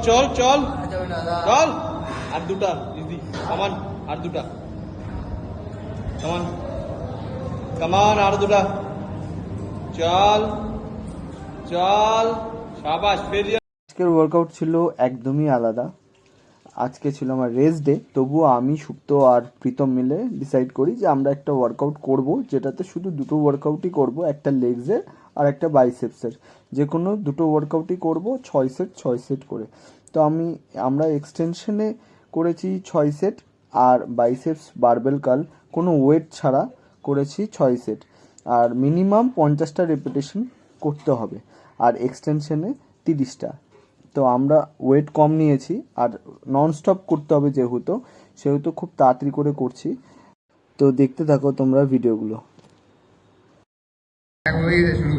চল চল চল আর দুটা দিদি কামান আর দুটা কামান কামান আর দুটা চল চল শাবাশ বেরিয়ে। আজকের ওয়ার্কআউট ছিল একদমই আলাদা। আজকে ছিল আমার রেস্ট ডে, তবুও আমি সুপ্ত আর প্রীতম মিলে ডিসাইড করি যে আমরা একটা ওয়ার্কআউট করব, যেটাতে শুধু দুটো ওয়ার্কআউটই করব, একটা লেগসের আর একটা বাইসেপসের। যে কোনো দুটো ওয়ার্কআউটই করব 6 সেট করে। তো আমরা এক্সটেনশনে করেছি 6 সেট, আর বাইসেপস বারবেল কার্ল কোনো ওয়েট ছাড়া করেছি 6 সেট। আর মিনিমাম 50টা রেপিটেশন করতে হবে, আর এক্সটেনশনে 30টা। তো আমরা ওয়েট কম নিয়েছি, আর নন স্টপ করতে হবে সেহেতু খুব তাড়াতাড়ি করে করছি। তো দেখতে থাকো তোমরা ভিডিওগুলো। শুরু